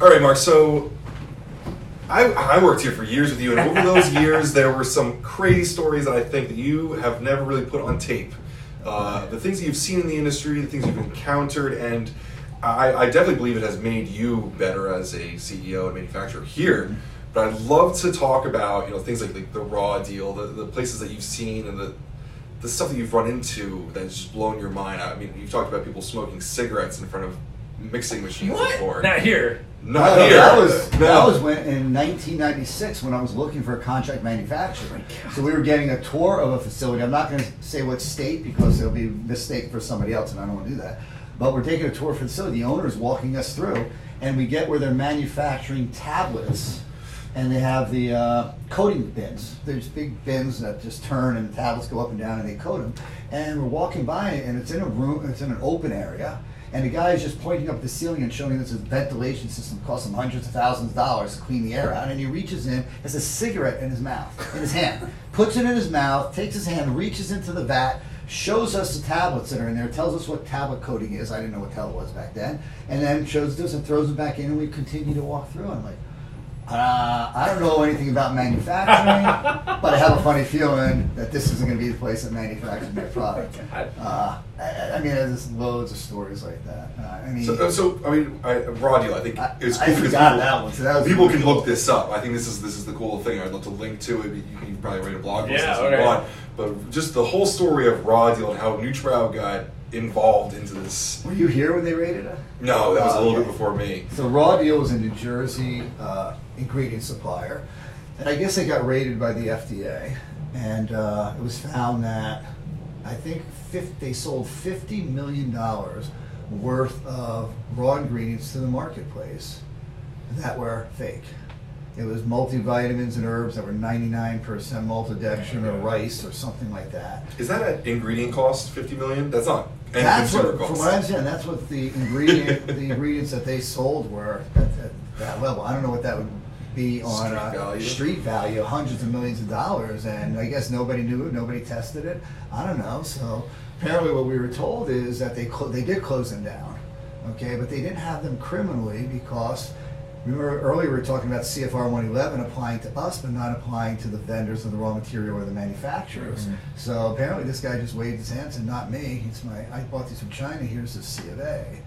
All right, Mark. So I worked here for years with you, and over those years, there were some crazy stories that I think that you have never really put on tape. The things that you've seen in the industry, the things you've encountered, and I definitely believe it has made you better as a CEO and manufacturer here. But I'd love to talk about things like the raw deal, the places that you've seen, and the stuff that you've run into that's just blown your mind. I mean, you've talked about people smoking cigarettes in front of mixing machines before. Not here. Not here. That was when in 1996 when I was looking for a contract manufacturer. So we were getting a tour of a facility. I'm not going to say what state because it'll be a mistake for somebody else, and I don't want to do that. But we're taking a tour of the facility. The owner is walking us through, and we get where they're manufacturing tablets, and they have the coating bins. There's big bins that just turn, and the tablets go up and down, and they coat them. And we're walking by, and it's in a room. It's in an open area. And the guy is just pointing up the ceiling and showing this ventilation system costs him hundreds of thousands of dollars to clean the air out. And he reaches in, has a cigarette in his mouth, in his hand, puts it in his mouth, takes his hand, reaches into the vat, shows us the tablets that are in there, tells us what tablet coating is. I didn't know what the hell it was back then. And then shows us and throws it back in, and we continue to walk through. I'm like, I don't know anything about manufacturing, but I have a funny feeling that this isn't going to be the place that manufactures my product. I mean, there's loads of stories like that. Raw deal. I think it's cool I forgot that one. So that was people really can cool. look this up. I think this is the cool thing. I'd love to link to it. You can probably write a blog post Yeah, if you want. But just the whole story of Raw deal and how NutraBio got involved into this. Were you here when they raided it? No, that was a little bit before me. So Raw Deal was a New Jersey ingredient supplier, and I guess they got raided by the FDA, and it was found that I think they sold $50 million worth of raw ingredients to the marketplace that were fake. It was multivitamins and herbs that were 99% maltodextrin or rice or something like that. Is that an ingredient cost, $50 million? That's not. That's what, from what I understand, that's what the ingredients that they sold were at that level. I don't know what that would be on street value, hundreds of millions of dollars, and I guess nobody knew it, nobody tested it. I don't know. So apparently, what we were told is that they did close them down, okay, but they didn't have them criminally because. Remember earlier we were talking about CFR 111 applying to us, but not applying to the vendors of the raw material or the manufacturers. Mm-hmm. So apparently this guy just waved his hand and said, "Not me. I bought these from China. Here's the C of A,"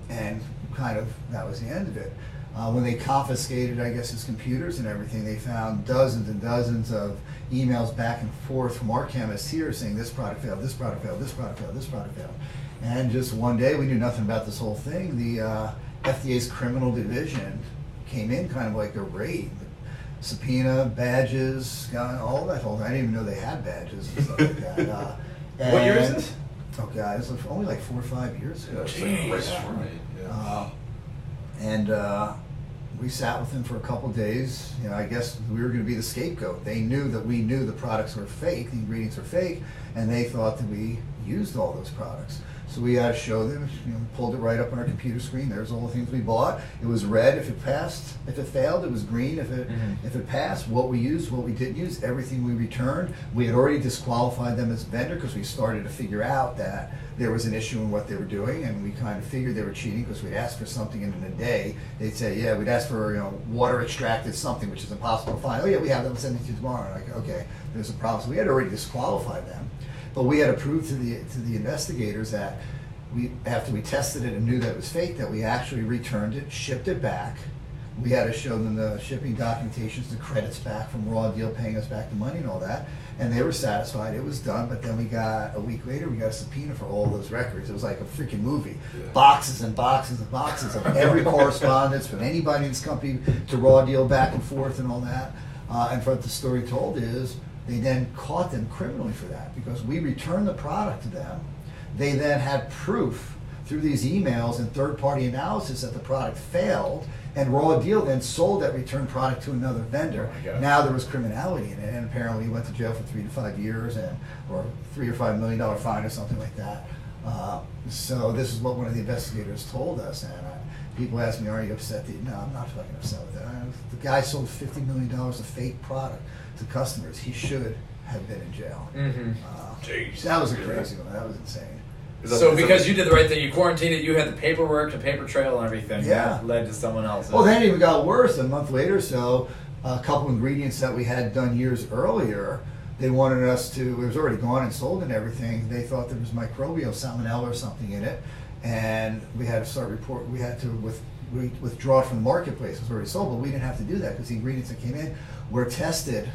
and kind of that was the end of it. When they confiscated, I guess, his computers and everything, they found dozens and dozens of emails back and forth from our chemists here saying this product failed, this product failed, this product failed, this product failed, and just one day we knew nothing about this whole thing. The FDA's criminal division came in kind of like a raid. Subpoena, badges, all that whole thing. I didn't even know they had badges and stuff like that. What year is this? Oh, God, it was only like 4 or 5 years ago. We sat with them for a couple days. I guess we were going to be the scapegoat. They knew that we knew the products were fake, the ingredients were fake, and they thought that we used all those products. So we had to show them, pulled it right up on our computer screen. There's all the things we bought. It was red if it passed. If it failed, it was green. If it passed, what we used, what we didn't use, everything we returned. We had already disqualified them as a vendor because we started to figure out that there was an issue in what they were doing, and we kind of figured they were cheating because we'd ask for something, and in a day they'd say, "Yeah, we'd ask for water extracted something, which is impossible to find. Oh yeah, we have that. We'll send it to you tomorrow." Like, okay, there's a problem. So we had already disqualified them. But we had to prove to the investigators that after we tested it and knew that it was fake, that we actually returned it, shipped it back. We had to show them the shipping documentations, the credits back from Raw Deal paying us back the money and all that. And they were satisfied. It was done. But then a week later, we got a subpoena for all those records. It was like a freaking movie. Yeah. Boxes and boxes and boxes of every correspondence from anybody in this company to Raw Deal back and forth and all that. And what the story told is, they then caught them criminally for that because we returned the product to them. They then had proof through these emails and third-party analysis that the product failed, and Raw Deal then sold that returned product to another vendor. Oh, now there was criminality in it, and apparently he went to jail for 3 to 5 years, or $3 or $5 million fine or something like that. So this is what one of the investigators told us, and people ask me, "Are you upset?" No, I'm not fucking upset with that. The guy sold $50 million of fake product to customers. He should have been in jail. Mm-hmm. That was a crazy one. That was insane. So because you did the right thing, you quarantined it, you had the paperwork, the paper trail and everything. Yeah. That led to someone else. Well, then it even got worse. A month later or so, a couple ingredients that we had done years earlier, they wanted us to, it was already gone and sold and everything. They thought there was microbial salmonella or something in it. And we had to withdraw it from the marketplace. It was already sold, but we didn't have to do that because the ingredients that came in were tested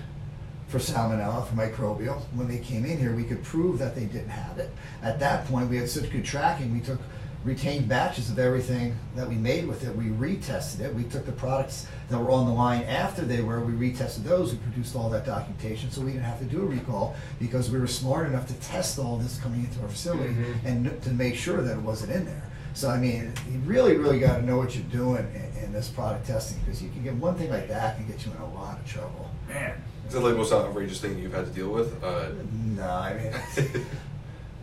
for salmonella, for microbial. When they came in here, we could prove that they didn't have it. At that point, we had such good tracking, we took retained batches of everything that we made with it. We retested it. We took the products that were on the line after they were, we retested those, we produced all that documentation, so we didn't have to do a recall because we were smart enough to test all this coming into our facility and to make sure that it wasn't in there. So, I mean, you really, really got to know what you're doing in this product testing because you can get one thing like that can get you in a lot of trouble. Man. Is that like the most outrageous thing you've had to deal with? No, I mean,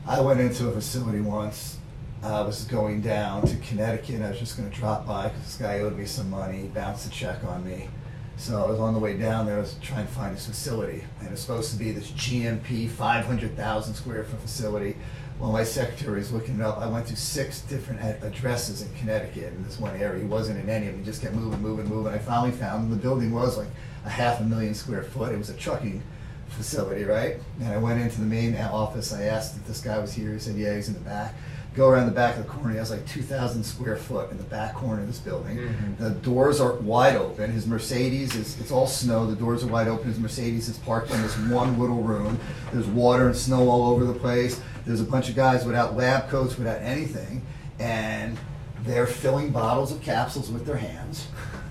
I went into a facility once. I was going down to Connecticut. I was just going to drop by because this guy owed me some money. He bounced a check on me. So I was on the way down there. I was trying to find this facility. And it's supposed to be this GMP 500,000 square foot facility. Well, my secretary was looking it up. I went to 6 different addresses in Connecticut in this one area. He wasn't in any of them. He just kept moving. I finally found him. The building was like a 500,000 square foot. It was a trucking facility, right? And I went into the main office. I asked if this guy was here. He said, yeah, he's in the back. Go around the back of the corner. He has like 2,000 square foot in the back corner of this building. The doors are wide open. His Mercedes it's all snow. The doors are wide open. His Mercedes is parked in this one little room. There's water and snow all over the place. There's a bunch of guys without lab coats, without anything, and they're filling bottles of capsules with their hands.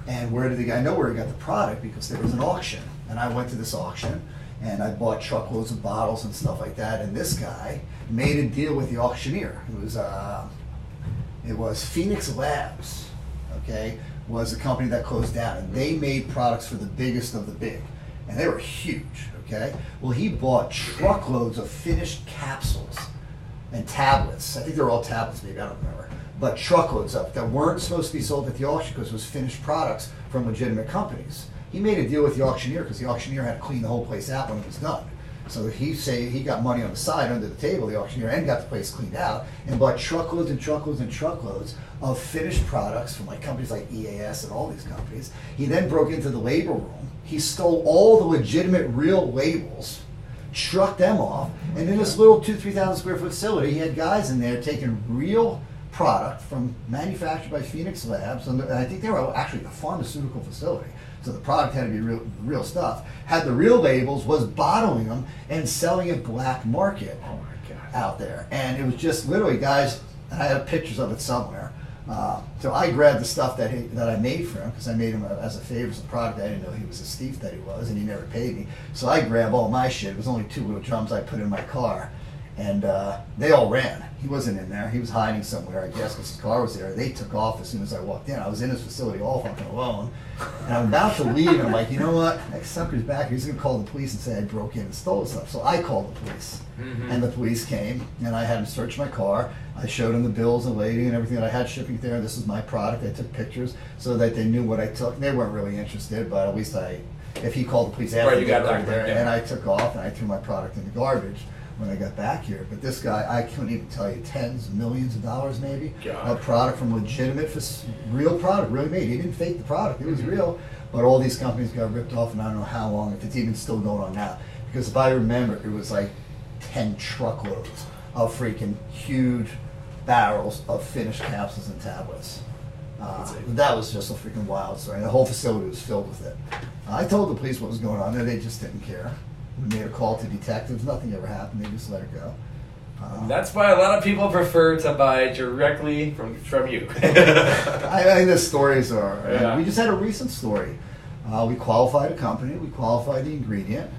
And where did I know where he got the product because there was an auction, and I went to this auction. And I bought truckloads of bottles and stuff like that. And this guy made a deal with the auctioneer. It was Phoenix Labs, okay, was a company that closed down. And they made products for the biggest of the big. And they were huge, okay? Well, he bought truckloads of finished capsules and tablets. I think they were all tablets, maybe, I don't remember. But truckloads of that weren't supposed to be sold at the auction because it was finished products from legitimate companies. He made a deal with the auctioneer because the auctioneer had to clean the whole place out when it was done. So he got money on the side under the table, the auctioneer, and got the place cleaned out and bought truckloads and truckloads and truckloads of finished products from like companies like EAS and all these companies. He then broke into the label room. He stole all the legitimate real labels, trucked them off, and in this little 2,000-3,000 square foot facility, he had guys in there taking real product from manufactured by Phoenix Labs, and I think they were actually a pharmaceutical facility. So the product had to be real stuff. Had the real labels, was bottling them and selling it black market out there. And it was just literally guys, and I have pictures of it somewhere. So I grabbed the stuff that I made for him because I made him as a favor as a product. I didn't know he was a thief that he was, and he never paid me. So I grabbed all my shit. It was only 2 little drums I put in my car. And they all ran. He wasn't in there. He was hiding somewhere, I guess, because his car was there. They took off as soon as I walked in. I was in his facility all fucking alone. And I'm about to leave, and I'm like, you know what? Next sucker's back. He's going to call the police and say I broke in and stole stuff. So I called the police. And the police came, and I had him search my car. I showed him the bills and lady and everything that I had shipping there. This is my product. I took pictures so that they knew what I took. They weren't really interested, but at least if he called the police after, you got there, yeah. and I took off, and I threw my product in the garbage when I got back here. But this guy, I couldn't even tell you, tens of millions of dollars maybe, of product from legitimate, real product, really made. He didn't fake the product, it was real. But all these companies got ripped off, and I don't know how long, if it's even still going on now. Because if I remember, it was like 10 truckloads of freaking huge barrels of finished capsules and tablets. That was just a freaking wild story. The whole facility was filled with it. I told the police what was going on there, they just didn't care. We made a call to detectives, nothing ever happened, they just let it go. That's why a lot of people prefer to buy directly from you. I think the stories are, yeah. We just had a recent story. We qualified a company, we qualified the ingredient,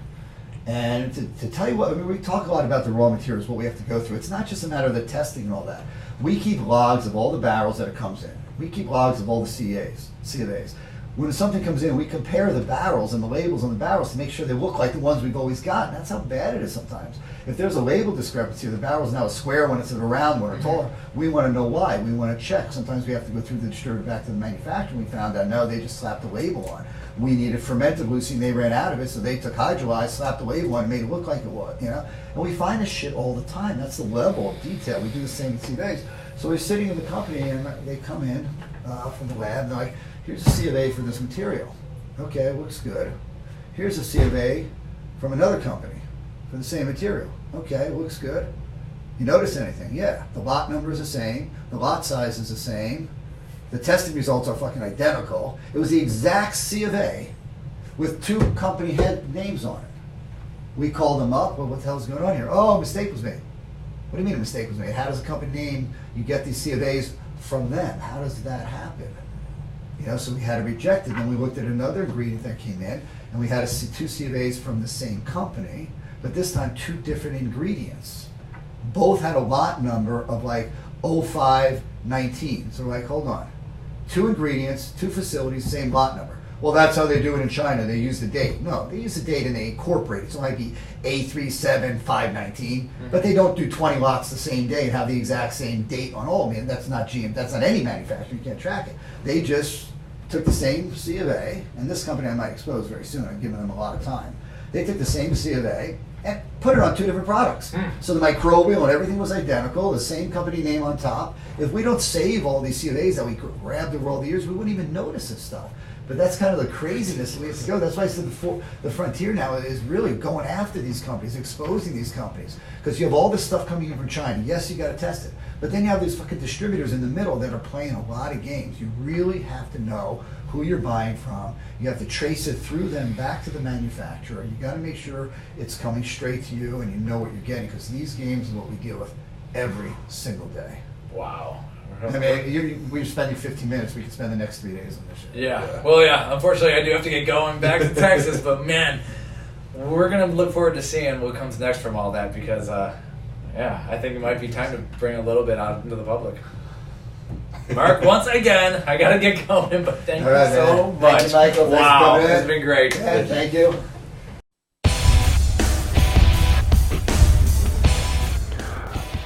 and to tell you what, I mean, we talk a lot about the raw materials, what we have to go through. It's not just a matter of the testing and all that. We keep logs of all the barrels that it comes in. We keep logs of all the C of A's. When something comes in, we compare the barrels and the labels on the barrels to make sure they look like the ones we've always gotten. That's how bad it is sometimes. If there's a label discrepancy, the barrel's now a square one instead of a round one or taller, we want to know why. We want to check. Sometimes we have to go through the distributor back to the manufacturer. We found out, no, they just slapped the label on. We needed fermented leucine, they ran out of it, so they took hydrolyzed, slapped the label on, and made it look like it was, you know? And we find this shit all the time. That's the level of detail. We do the same with CVAs. So we're sitting in the company, and they come in from the lab, and they're like, here's a C of A for this material. Okay, looks good. Here's a C of A from another company for the same material. Okay, looks good. You notice anything? Yeah, the lot number is the same, the lot size is the same, the testing results are fucking identical. It was the exact C of A with two company head names on it. We called them up, well, what the hell's going on here? Oh, a mistake was made. What do you mean a mistake was made? How does a company name, you get these C of A's from them? How does that happen? You know, so we had to reject it. Then we looked at another ingredient that came in, and we had two C of A's from the same company, but this time two different ingredients. Both had a lot number of like 0519. So we're like, hold on. Two ingredients, two facilities, same lot number. Well, that's how they do it in China. They use the date. No, they use the date and they incorporate it. So it might be A37519, but they don't do 20 lots the same day and have the exact same date on all of them. That's not GM. That's not any manufacturer. You can't track it. They just took the same C of A, and this company I might expose very soon. I'm giving them a lot of time. They took the same C of A and put it on two different products. So the microbial and everything was identical, the same company name on top. If we don't save all these C of A's that we grabbed over all the years, we wouldn't even notice this stuff. But that's kind of the craziness we have to go. That's why I said the frontier now is really going after these companies, exposing these companies. Because you have all this stuff coming in from China. Yes, you got to test it. But then you have these fucking distributors in the middle that are playing a lot of games. You really have to know who you're buying from. You have to trace it through them back to the manufacturer. You got to make sure it's coming straight to you and you know what you're getting. Because these games are what we deal with every single day. Wow. I mean, we're spending 15 minutes. We could spend the next 3 days on this shit. Yeah. Well, yeah. Unfortunately, I do have to get going back to Texas, but man, we're gonna look forward to seeing what comes next from all that because, yeah, I think it might be time to bring a little bit out into the public. Mark, once again, I gotta get going, but thank you so much. Thank you, Michael. Wow, it's been great. Yeah, thank you.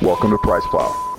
Welcome to PricePlow.